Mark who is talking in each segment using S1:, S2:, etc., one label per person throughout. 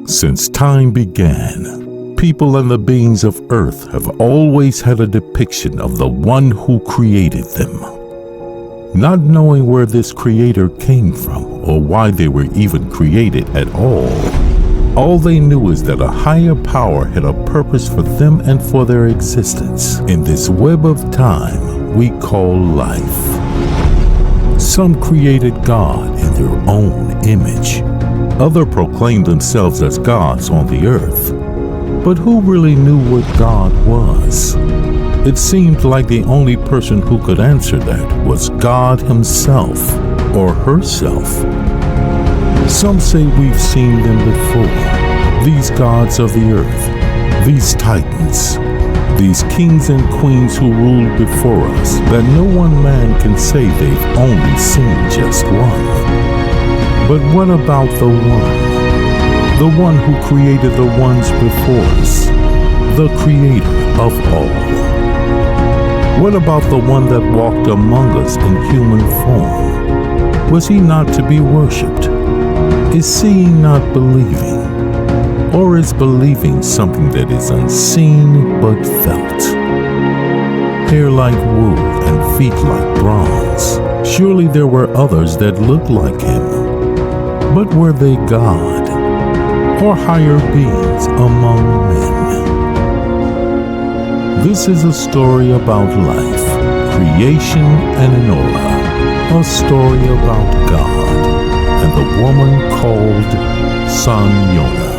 S1: Since time began, people and the beings of earth have always had a depiction of the one who created them. Not knowing where this creator came from or why they were even created at all they knew is that a higher power had a purpose for them and for their existence in this web of time we call life. Some created God in their own image. Others proclaimed themselves as gods on the earth. But who really knew what God was? It seemed like the only person who could answer that was God himself or herself. Some say we've seen them before. These gods of the earth, these titans, these kings and queens who ruled before us, that no one man can say they've only seen just one. But what about the one? The one who created the ones before us, the creator of all. What about the one that walked among us in human form? Was he not to be worshipped? Is seeing not believing? Or is believing something that is unseen but felt? Hair like wool and feet like bronze. Surely there were others that looked like him. But were they God or higher beings among men? This is a story about life, creation and Enola, a story about God and the woman called Sanjona.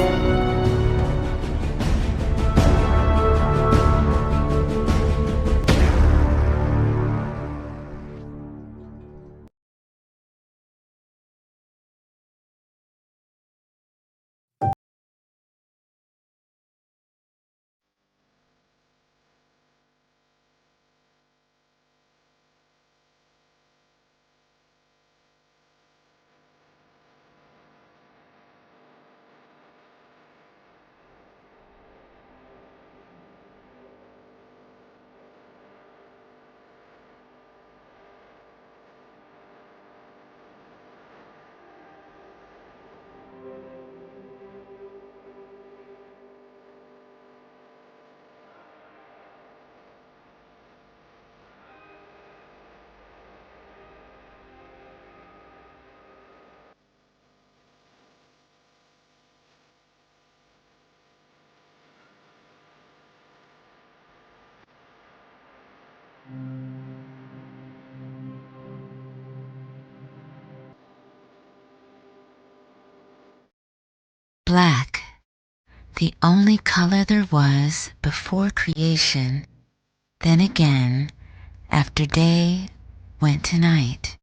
S2: Black, the only color there was before creation. Then again, after day went to night.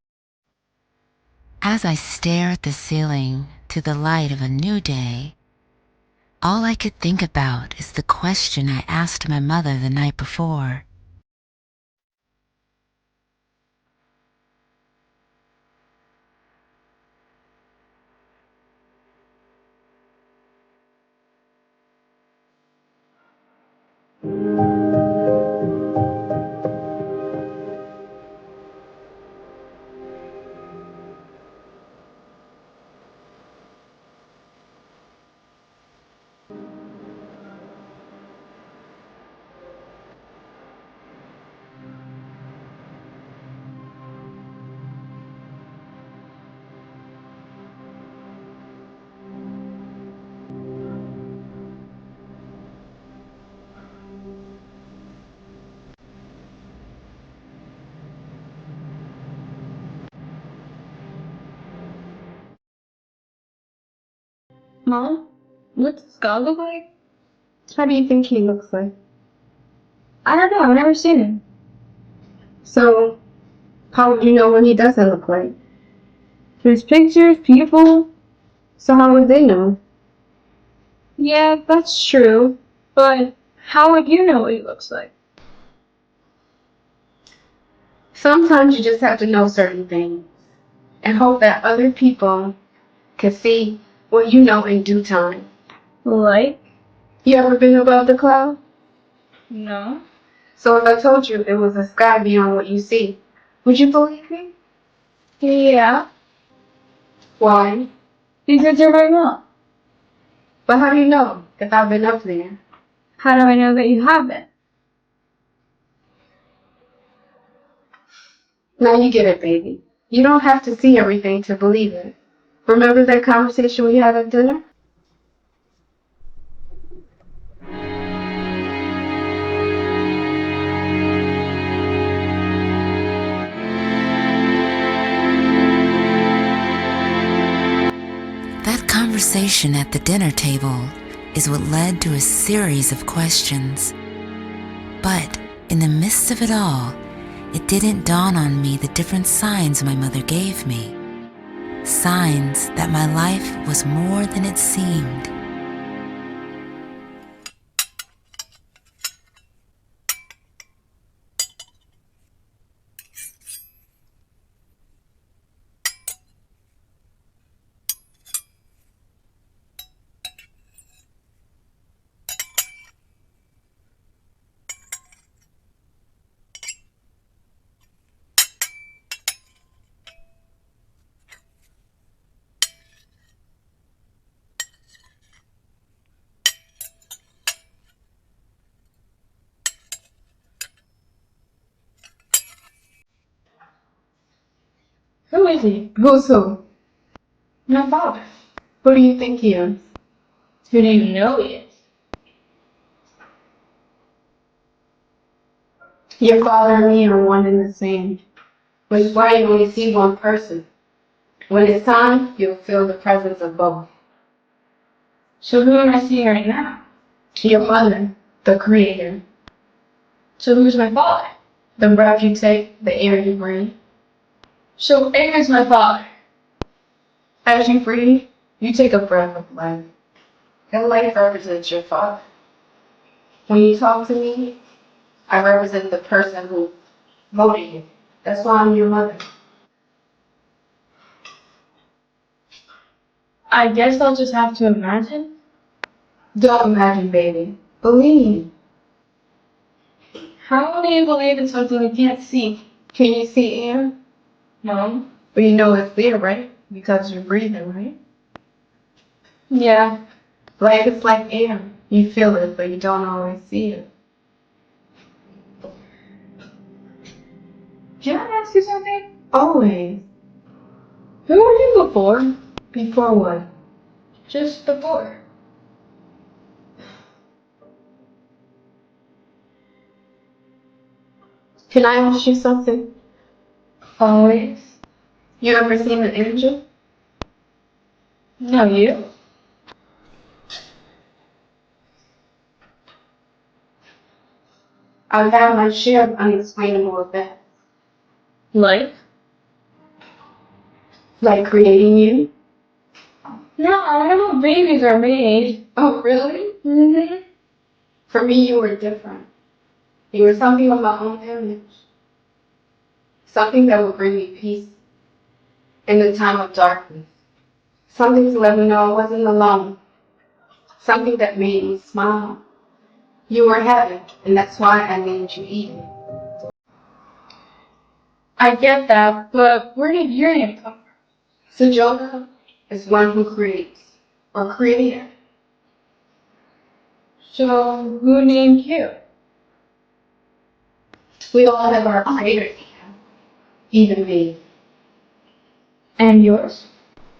S2: As I stare at the ceiling to the light of a new day, all I could think about is the question I asked my mother the night before.
S3: Mom, what's God look like? How do you think he looks like? I don't know, I've never seen him. So, how would you know what he doesn't look like? There's pictures, people, so how would they know? Yeah, that's true, but how would you know what he looks like? Sometimes you just have to know certain things and hope that other people can see what you know in due time. Like? You ever been above the cloud? No. So if I told you it was a sky beyond what you see, would you believe me? Yeah. Why? Because you're my mom. But how do you know if I've been up there? How do I know that you haven't? Now you get it, baby. You don't have to see everything to believe it. Remember that conversation we had at dinner?
S2: That conversation at the dinner table is what led to a series of questions. But in the midst of it all, it didn't dawn on me the different signs my mother gave me. Signs that my life was more than it seemed.
S3: Who is he? Who's who? My father. Who do you think he is? Who do you know he is? Your father and me are one and the same, which is why you only see one person. When it's time, you'll feel the presence of both. So who am I seeing right now? Your mother, the creator. So who's my father? The breath you take, the air you breathe. So air is my father. As you breathe, you take a breath of life. And life represents your father. When you talk to me, I represent the person who voted you. That's why I'm your mother. I guess I'll just have to imagine. Don't imagine, baby. Believe. How do you believe in something you can't see? Can you see air? No. But you know it's there, right? Because you're breathing, right? Yeah. Life is like air. You feel it, but you don't always see it. Can I ask you something? Always. Who were you before? Before what? Just before. Can I ask you something? Always. You ever seen an angel? No, you? I've had my share of unexplainable events. Like? Like creating you? No, I don't know babies are made. Oh, really? Mm-hmm. For me, you were different. You were something of my own image. Something that would bring me peace in the time of darkness. Something to let me know I wasn't alone. Something that made me smile. You were heaven, and that's why I named you Eden. I get that, but where did your name come from? Sanjona is one who creates, or creator. So, who named you? We all have our creator, even me. And yours?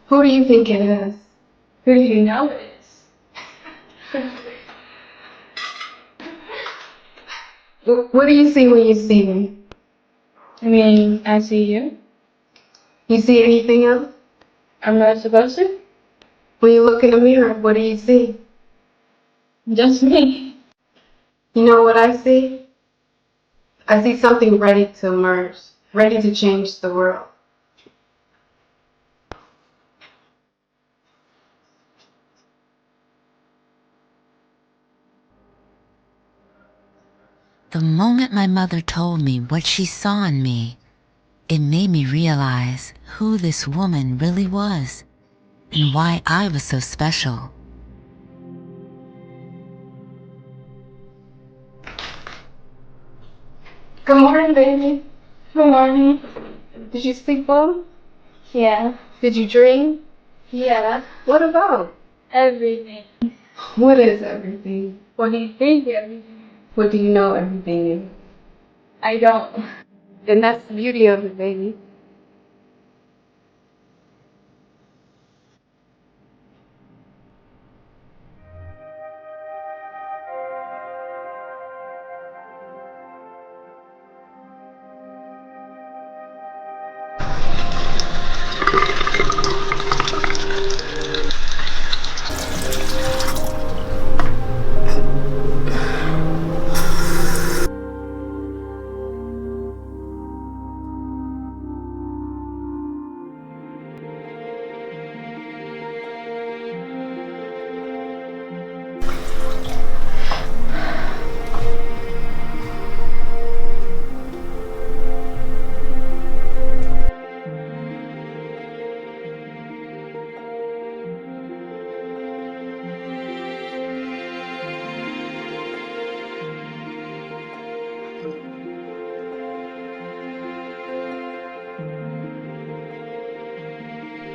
S3: Who do you think it is? Who do you know it is? What do you see when you see me? I mean, I see you. You see anything else? I'm not supposed to? When you look in the mirror, what do you see? Just me. You know what I see? I see something ready to emerge, ready to change the world.
S2: The moment my mother told me what she saw in me, it made me realize who this woman really was and why I was so special.
S3: Good morning, baby. Good morning. Did you sleep well? Yeah. Did you dream? Yeah. What about? Everything. What is everything? What do you think everything? What do you know everything is? I don't. And that's the beauty of it, baby.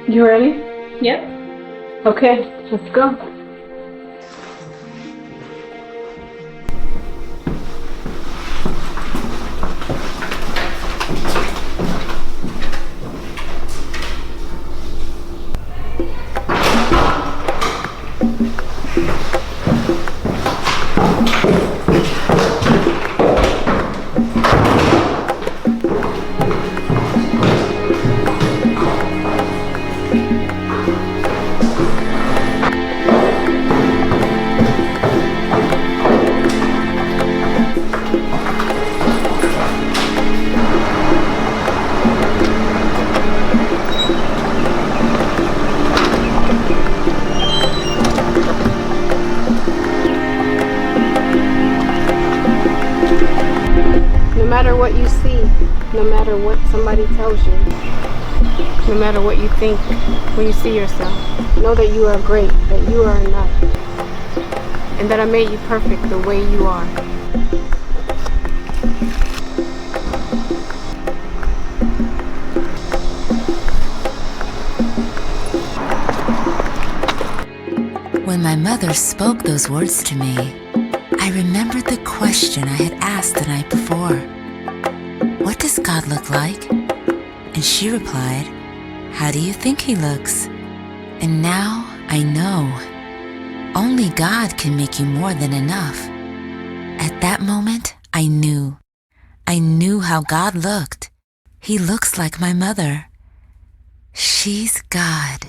S3: You ready? Yep. Okay, let's go. No matter what you see, no matter what somebody tells you, no matter what you think when you see yourself, know that you are great, that you are enough, and that I made you perfect the way you are.
S2: When my mother spoke those words to me, I remembered the question I had asked the night before. What does God look like? And she replied, how do you think he looks? And now I know. Only God can make you more than enough. At that moment, I knew. I knew how God looked. He looks like my mother. She's God.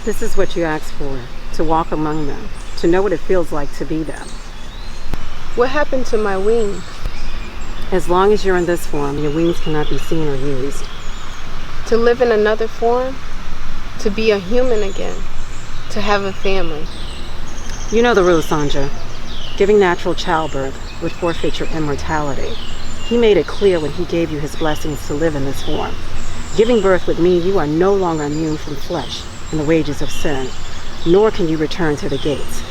S4: This is what you asked for, to walk among them, to know what it feels like to be them.
S3: What happened to my wings?
S4: As long as you're in this form, your wings cannot be seen or used.
S3: To live in another form? To be a human again? To have a family?
S4: You know the rules, Sanja. Giving natural childbirth would forfeit your immortality. He made it clear when he gave you his blessings to live in this form. Giving birth would mean you are no longer immune from flesh and the wages of sin, nor can you return to the gates.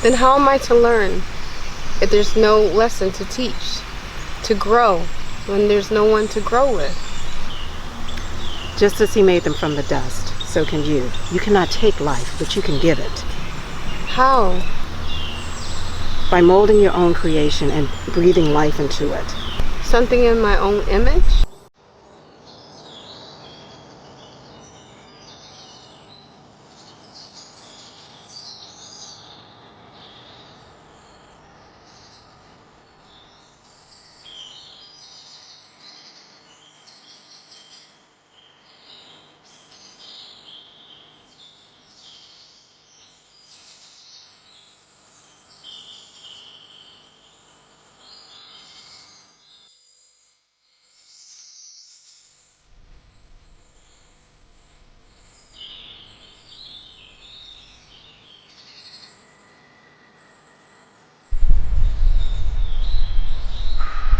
S3: Then how am I to learn if there's no lesson to teach? To grow when there's no one to grow with?
S4: Just as he made them from the dust, so can you. You cannot take life, but you can give it.
S3: How?
S4: By molding your own creation and breathing life into it.
S3: Something in my own image?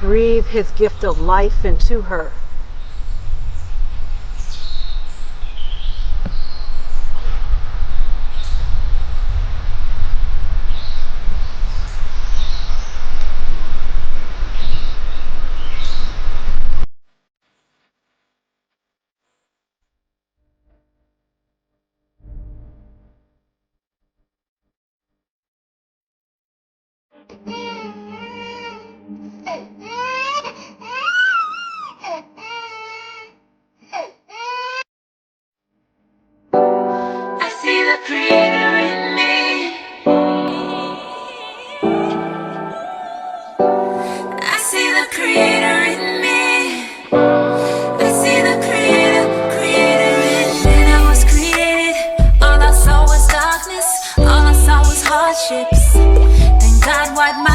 S4: Breathe his gift of life into her.
S2: I see the creator in me. I see the creator in me. I see the creator in me. When I was created, all I saw was darkness. All I saw was hardships. Then God wiped my